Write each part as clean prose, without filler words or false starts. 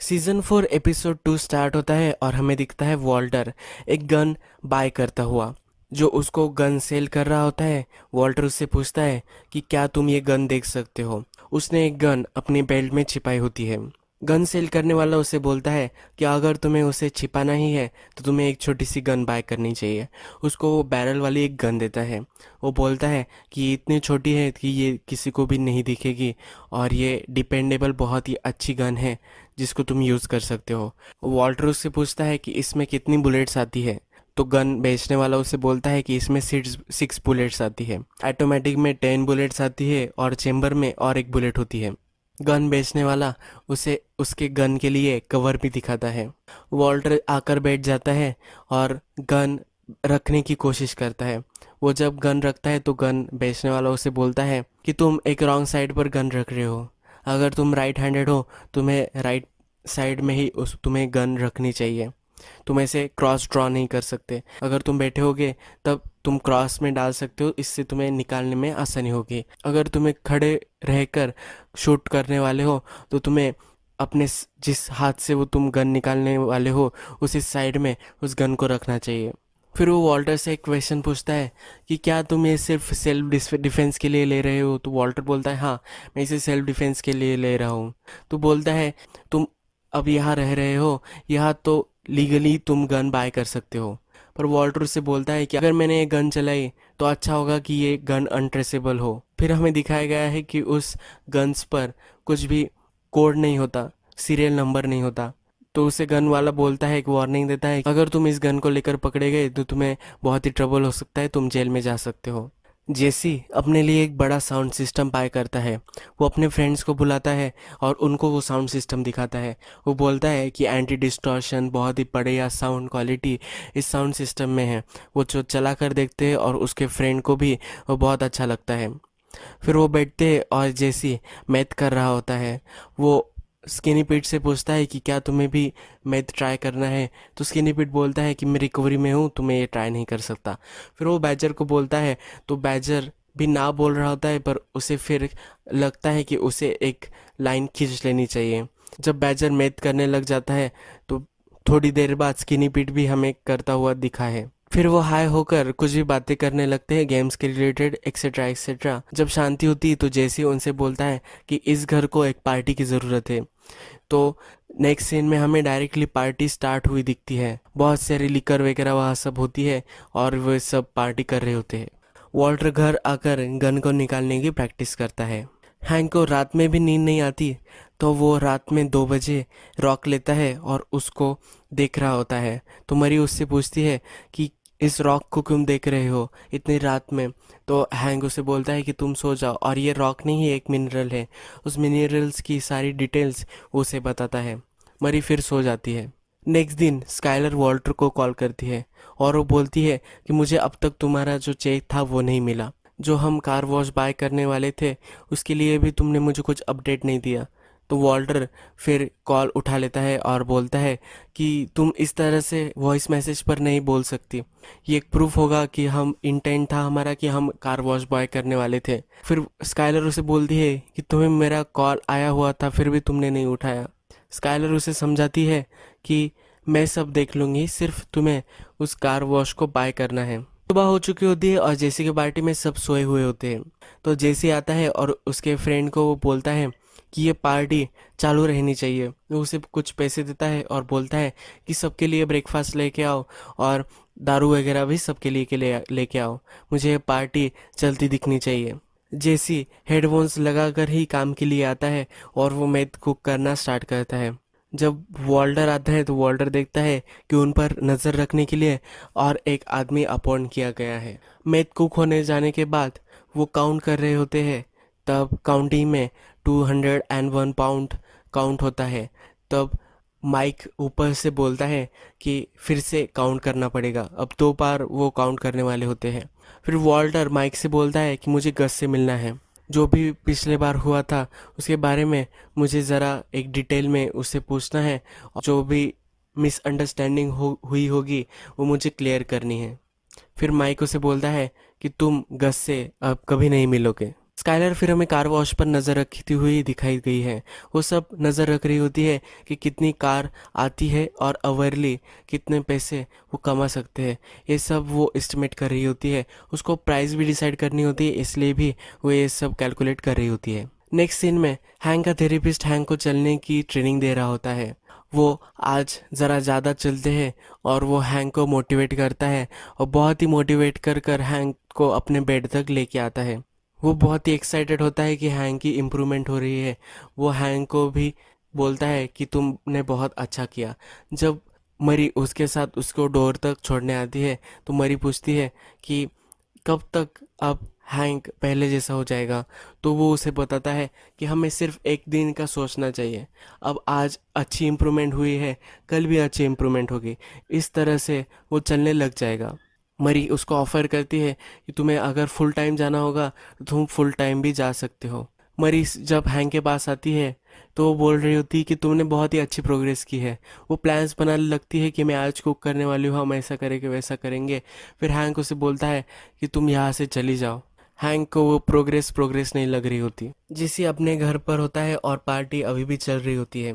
Season 4 episode 2 start होता है और हमें दिखता है वॉल्टर एक गन बाय करता हुआ। जो उसको गन सेल कर रहा होता है, वॉल्टर उससे पूछता है कि क्या तुम ये गन देख सकते हो। उसने एक गन अपनी बेल्ट में छिपाई होती है। गन सेल करने वाला उसे बोलता है कि अगर तुम्हें उसे छिपाना ही है तो तुम्हें एक छोटी सी गन बाय करनी चाहिए। उसको वो बैरल वाली एक गन देता है। वो बोलता है कि ये इतनी छोटी है कि ये किसी को भी नहीं दिखेगी और ये डिपेंडेबल बहुत ही अच्छी गन है जिसको तुम यूज़ कर सकते हो। वॉल्टर उससे पूछता है कि इसमें कितनी बुलेट्स आती है। तो गन बेचने वाला उसे बोलता है कि इसमें 6 बुलेट्स आती है। ऑटोमेटिक में 10 बुलेट्स आती है और चेम्बर में और एक बुलेट होती है। गन बेचने वाला उसे उसके गन के लिए कवर भी दिखाता है। वॉल्टर आकर बैठ जाता है और गन रखने की कोशिश करता है। वो जब गन रखता है तो गन बेचने वाला उसे बोलता है कि तुम एक रॉन्ग साइड पर गन रख रहे हो। अगर तुम राइट हैंडेड हो तुम्हें राइट साइड में ही उस तुम्हें गन रखनी चाहिए। तुम ऐसे क्रॉस ड्रॉ नहीं कर सकते। अगर तुम बैठे होगे तब तुम क्रॉस में डाल सकते हो, इससे तुम्हें निकालने में आसानी होगी। अगर तुम्हें खड़े रहकर शूट करने वाले हो तो तुम्हें अपने जिस हाथ से वो तुम गन निकालने वाले हो उसी साइड में उस गन को रखना चाहिए। फिर वो वॉल्टर से एक क्वेश्चन पूछता है कि क्या तुम ये सिर्फ सेल्फ डिफेंस के लिए ले रहे हो। तो वॉल्टर बोलता है हाँ, मैं इसे सेल्फ डिफेंस के लिए ले रहा हूँ। तो बोलता है तुम अब यहाँ रह रहे हो, यहाँ तो लीगली तुम गन बाय कर सकते हो। पर वॉल्टर उससे बोलता है कि अगर मैंने ये गन चलाई तो अच्छा होगा कि ये गन अनट्रेसेबल हो। फिर हमें दिखाया गया है कि उस गन्स पर कुछ भी कोड नहीं होता, सीरियल नंबर नहीं होता। तो उसे गन वाला बोलता है, एक वार्निंग देता है, अगर तुम इस गन को लेकर पकड़े गए तो तुम्हें बहुत ही ट्रबल हो सकता है, तुम जेल में जा सकते हो। जेसी अपने लिए एक बड़ा साउंड सिस्टम बाय करता है। वो अपने फ्रेंड्स को बुलाता है और उनको वो साउंड सिस्टम दिखाता है। वो बोलता है कि एंटी डिस्टॉर्शन बहुत ही बढ़िया साउंड क्वालिटी इस साउंड सिस्टम में है। वो जो चला कर देखते हैं और उसके फ्रेंड को भी वो बहुत अच्छा लगता है। फिर वो बैठते हैं और जेसी मैथ कर रहा होता है। वो स्किनी पीट से पूछता है कि क्या तुम्हें भी मैथ ट्राई करना है। तो स्किनी पीट बोलता है कि मैं रिकवरी में हूँ, तुम्हें ये ट्राई नहीं कर सकता। फिर वो बैजर को बोलता है तो बैजर भी ना बोल रहा होता है, पर उसे फिर लगता है कि उसे एक लाइन खींच लेनी चाहिए। जब बैजर मैथ करने लग जाता है तो थोड़ी देर बाद स्किनी पीट भी हमें करता हुआ दिखा है। फिर वो हाई होकर कुछ भी बातें करने लगते हैं गेम्स के रिलेटेड एक्सेट्रा एक्सेट्रा। जब शांति होती है तो जैसे उनसे बोलता है कि इस घर को एक पार्टी की ज़रूरत है। तो नेक्स्ट सीन में हमें डायरेक्टली पार्टी स्टार्ट हुई दिखती है। बहुत सारी लिकर वगैरह वहाँ सब होती है और वो सब पार्टी कर रहे होते हैं। वॉल्टर घर आकर गन को निकालने की प्रैक्टिस करता है। हैंक को रात में भी नींद नहीं आती, तो वो रात में 2 बजे रॉक लेता है और उसको देख रहा होता है। तो मरी उससे पूछती है कि इस रॉक को क्यों देख रहे हो इतनी रात में। तो हैंक उसे बोलता है कि तुम सो जाओ, और ये रॉक नहीं है, एक मिनरल है। उस मिनरल्स की सारी डिटेल्स वो उसे बताता है। मरी फिर सो जाती है। नेक्स्ट दिन स्काइलर वॉल्टर को कॉल करती है और वो बोलती है कि मुझे अब तक तुम्हारा जो चेक था वो नहीं मिला। जो हम कार वॉश बाय करने वाले थे उसके लिए भी तुमने मुझे कुछ अपडेट नहीं दिया। तो वॉल्टर फिर कॉल उठा लेता है और बोलता है कि तुम इस तरह से वॉइस मैसेज पर नहीं बोल सकती। ये एक प्रूफ होगा कि हम इंटेंट था हमारा कि हम कार वॉश बॉय करने वाले थे। फिर स्काइलर उसे बोलती है कि तुम्हें मेरा कॉल आया हुआ था फिर भी तुमने नहीं उठाया। स्काइलर उसे समझाती है कि मैं सब देख लूँगी, सिर्फ तुम्हें उस कार वॉश को बाय करना है। सुबह हो चुकी होती है और जेसी के पार्टी में सब सोए हुए होते हैं। तो जेसी आता है और उसके फ्रेंड को वो बोलता है कि ये पार्टी चालू रहनी चाहिए। वो उसे कुछ पैसे देता है और बोलता है कि सबके लिए ब्रेकफास्ट लेके आओ और दारू वगैरह भी सबके लिए लेके आओ। मुझे ये पार्टी चलती दिखनी चाहिए। जेसी हेडफोन्स लगाकर ही काम के लिए आता है और वो मैथ कुक करना स्टार्ट करता है। जब वॉल्टर आता है तो वॉल्टर देखता है कि उन पर नज़र रखने के लिए और एक आदमी अपॉइंट किया गया है। मैथ कुक होने जाने के बाद वो काउंट कर रहे होते हैं। तब काउंटिंग में 201 पाउंड काउंट होता है। तब माइक ऊपर से बोलता है कि फिर से काउंट करना पड़ेगा। अब 2 बार वो काउंट करने वाले होते हैं। फिर वॉल्टर माइक से बोलता है कि मुझे गस से मिलना है। जो भी पिछले बार हुआ था उसके बारे में मुझे ज़रा एक डिटेल में उससे पूछना है, और जो भी मिसअंडरस्टैंडिंग हुई होगी वो मुझे क्लियर करनी है। फिर माइक उसे बोलता है कि तुम गस से अब कभी नहीं मिलोगे। स्काइलर फिर हमें कार वॉश पर नज़र रखती हुई दिखाई गई है। वो सब नज़र रख रही होती है कि कितनी कार आती है और अवरली कितने पैसे वो कमा सकते हैं। ये सब वो एस्टिमेट कर रही होती है। उसको प्राइस भी डिसाइड करनी होती है, इसलिए भी वो ये सब कैलकुलेट कर रही होती है। नेक्स्ट सीन में हैंक का थेरेपिस्ट हैंक को चलने की ट्रेनिंग दे रहा होता है। वो आज ज़रा ज़्यादा चलते हैं और वो हैंक को मोटिवेट करता है और बहुत ही मोटिवेट कर कर हैंक को अपने बेड तक लेके आता है। वो बहुत ही एक्साइटेड होता है कि हैंक की इम्प्रूवमेंट हो रही है। वो हैंक को भी बोलता है कि तुमने बहुत अच्छा किया। जब मरी उसके साथ उसको डोर तक छोड़ने आती है तो मरी पूछती है कि कब तक अब हैंक पहले जैसा हो जाएगा। तो वो उसे बताता है कि हमें सिर्फ एक दिन का सोचना चाहिए। अब आज अच्छी इम्प्रूवमेंट हुई है, कल भी अच्छी इम्प्रूवमेंट होगी। इस तरह से वो चलने लग जाएगा। मरी उसको ऑफर करती है कि तुम्हें अगर फुल टाइम जाना होगा तो तुम फुल टाइम भी जा सकते हो। मरी जब हैंक के पास आती है तो वो बोल रही होती है कि तुमने बहुत ही अच्छी प्रोग्रेस की है। वो प्लान्स बनाने लगती है कि मैं आज कुक करने वाली हूँ, हम ऐसा करेंगे वैसा करेंगे। फिर हैंक उसे बोलता है कि तुम यहाँ से चली जाओ। हैंक को वो प्रोग्रेस प्रोग्रेस नहीं लग रही होती। जिसे अपने घर पर होता है और पार्टी अभी भी चल रही होती है।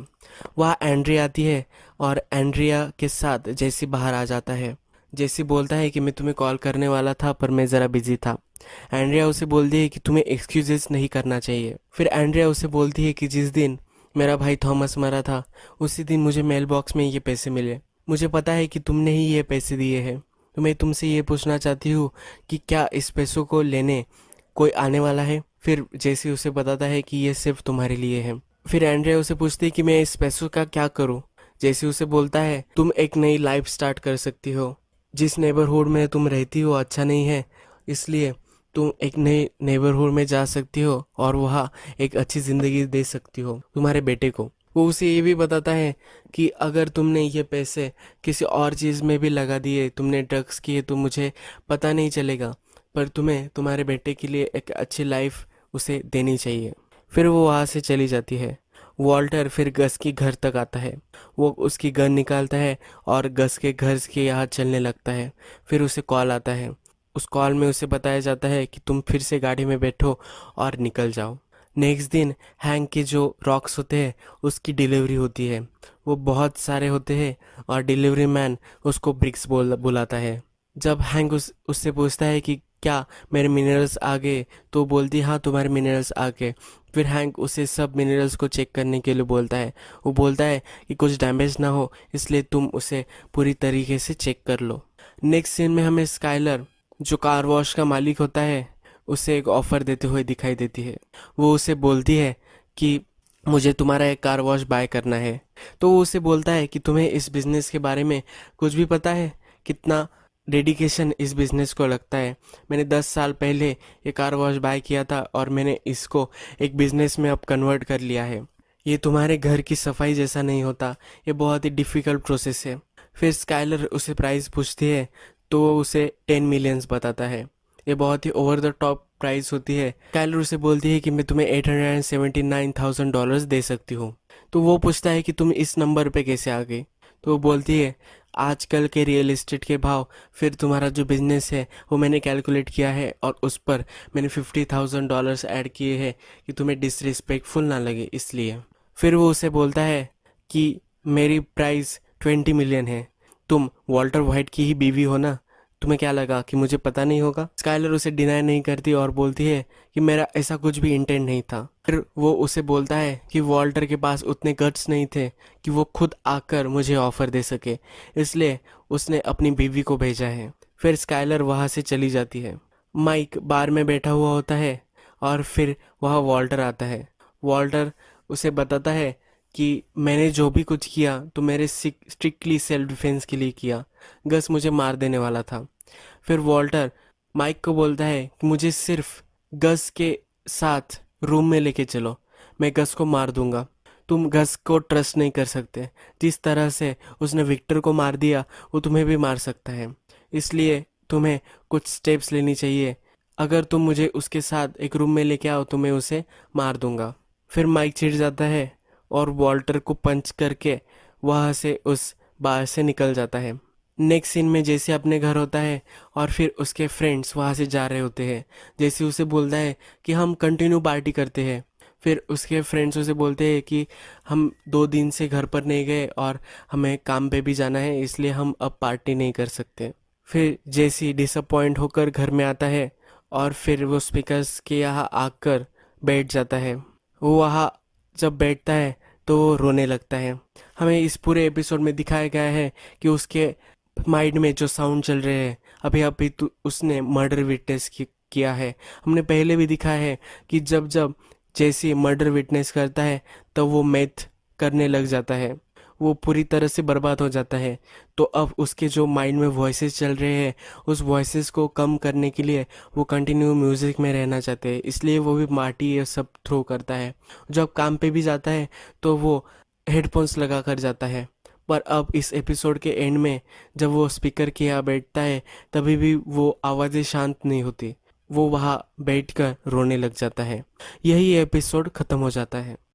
वहाँ एंड्रिया आती है और एंड्रिया के साथ जेसी बाहर आ जाता है। जेसी बोलता है कि मैं तुम्हें कॉल करने वाला था पर मैं ज़रा बिजी था। एंड्रिया उसे बोलती है कि तुम्हें एक्सक्यूजेस नहीं करना चाहिए। फिर एंड्रिया उसे बोलती है कि जिस दिन मेरा भाई थॉमस मरा था उसी दिन मुझे मेल बॉक्स में ये पैसे मिले। मुझे पता है कि तुमने ही ये पैसे दिए हैं। तो मैं तुमसे ये पूछना चाहती हूँ कि क्या इस पैसों को लेने कोई आने वाला है। फिर जेसी उसे बताता है कि ये सिर्फ तुम्हारे लिए है। फिर एंड्रिया उसे पूछती है कि मैं इस पैसों का क्या करूँ। जेसी उसे बोलता है तुम एक नई लाइफ स्टार्ट कर सकती हो। जिस नेबरहुड में तुम रहती हो अच्छा नहीं है, इसलिए तुम एक नए नेबरहुड में जा सकती हो और वहाँ एक अच्छी ज़िंदगी दे सकती हो तुम्हारे बेटे को। वो उसे ये भी बताता है कि अगर तुमने ये पैसे किसी और चीज़ में भी लगा दिए, तुमने ड्रग्स किए, तो मुझे पता नहीं चलेगा, पर तुम्हें तुम्हारे बेटे के लिए एक अच्छी लाइफ उसे देनी चाहिए। फिर वो वहाँ से चली जाती है। वॉल्टर फिर गस की घर तक आता है। वो उसकी गन निकालता है और गस के घर के यहाँ चलने लगता है। फिर उसे कॉल आता है। उस कॉल में उसे बताया जाता है कि तुम फिर से गाड़ी में बैठो और निकल जाओ। नेक्स्ट दिन हैंक के जो रॉक्स होते हैं उसकी डिलीवरी होती है। वो बहुत सारे होते हैं और डिलीवरी मैन उसको ब्रिक्स बुलाता है। जब हैंक उससे पूछता है कि क्या मेरे मिनरल्स आ गए, तो बोलती हाँ तुम्हारे मिनरल्स आ गए। फिर हैंक उसे सब मिनरल्स को चेक करने के लिए बोलता है। वो बोलता है कि कुछ डैमेज ना हो, इसलिए तुम उसे पूरी तरीके से चेक कर लो। नेक्स्ट सीन में हमें स्काइलर जो कार वॉश का मालिक होता है उसे एक ऑफ़र देते हुए दिखाई देती है। वो उसे बोलती है कि मुझे तुम्हारा एक कार वॉश बाय करना है। तो वो उसे बोलता है कि तुम्हें इस बिज़नेस के बारे में कुछ भी पता है, कितना डेडिकेशन इस बिज़नेस को लगता है। मैंने 10 साल पहले ये कार वॉश बाय किया था और मैंने इसको एक बिज़नेस में अब कन्वर्ट कर लिया है। ये तुम्हारे घर की सफाई जैसा नहीं होता, ये बहुत ही डिफ़िकल्ट प्रोसेस है। फिर स्काइलर उसे प्राइस पूछती है तो वो उसे 10 मिलियंस बताता है। ये बहुत ही ओवर द टॉप प्राइस होती है। स्काइलर उसे बोलती है कि मैं तुम्हें $879,000 दे सकती हूँ। तो वो पूछता है कि तुम इस नंबर पे कैसे आ गई। तो वो बोलती है आजकल के रियल एस्टेट के भाव, फिर तुम्हारा जो बिजनेस है वो मैंने कैलकुलेट किया है और उस पर मैंने $50,000 ऐड किए हैं कि तुम्हें डिसरिस्पेक्टफुल ना लगे, इसलिए। फिर वो उसे बोलता है कि मेरी प्राइस 20 मिलियन है। तुम वॉल्टर वाइट की ही बीवी हो ना, तुम्हें क्या लगा कि मुझे पता नहीं होगा। स्काइलर उसे डिनाई नहीं करती और बोलती है कि मेरा ऐसा कुछ भी इंटेंट नहीं था। फिर वो उसे बोलता है कि वॉल्टर के पास उतने गट्स नहीं थे कि वो खुद आकर मुझे ऑफर दे सके, इसलिए उसने अपनी बीवी को भेजा है। फिर स्काइलर वहाँ से चली जाती है। माइक बार में बैठा हुआ होता है और फिर वहाँ वॉल्टर आता है। वॉल्टर उसे बताता है कि मैंने जो भी कुछ किया तो मेरे स्ट्रिक्टली सेल्फ डिफेंस के लिए किया। गस मुझे मार देने वाला था। फिर वॉल्टर माइक को बोलता है कि मुझे सिर्फ गस के साथ रूम में लेके चलो, मैं गस को मार दूंगा। तुम गस को ट्रस्ट नहीं कर सकते। जिस तरह से उसने विक्टर को मार दिया वो तुम्हें भी मार सकता है, इसलिए तुम्हें कुछ स्टेप्स लेनी चाहिए। अगर तुम मुझे उसके साथ एक रूम में लेके आओ तो मैं उसे मार दूंगा। फिर माइक चिढ़ जाता है और वॉल्टर को पंच करके वहाँ से उस बार से निकल जाता है। नेक्स्ट सीन में जैसे अपने घर होता है और फिर उसके फ्रेंड्स वहाँ से जा रहे होते हैं। जैसे उसे बोलता है कि हम कंटिन्यू पार्टी करते हैं। फिर उसके फ्रेंड्स उसे बोलते हैं कि हम 2 दिन से घर पर नहीं गए और हमें काम पे भी जाना है, इसलिए हम अब पार्टी नहीं कर सकते। फिर जैसी डिसअपॉइंट होकर घर में आता है और फिर वो स्पीकर्स के यहाँ आकर बैठ जाता है। वो वहाँ जब बैठता है तो वो रोने लगता है। हमें इस पूरे एपिसोड में दिखाया गया है कि उसके माइंड में जो साउंड चल रहे हैं, अभी अभी उसने मर्डर विटनेस किया है। हमने पहले भी दिखा है कि जब जब जैसे मर्डर विटनेस करता है तो वो मैथ करने लग जाता है, वो पूरी तरह से बर्बाद हो जाता है। तो अब उसके जो माइंड में वॉइसेस चल रहे हैं, उस वॉइसेस को कम करने के लिए वो कंटिन्यू म्यूज़िक में रहना चाहते हैं, इसलिए वो भी माटी ये सब थ्रो करता है। जब काम पे भी जाता है तो वो हेडफोन्स लगा कर जाता है। पर अब इस एपिसोड के एंड में जब वो स्पीकर के यहाँ बैठता है, तभी भी वो आवाज़ें शांत नहीं होती। वो वहाँ बैठकर रोने लग जाता है। यही एपिसोड ख़त्म हो जाता है।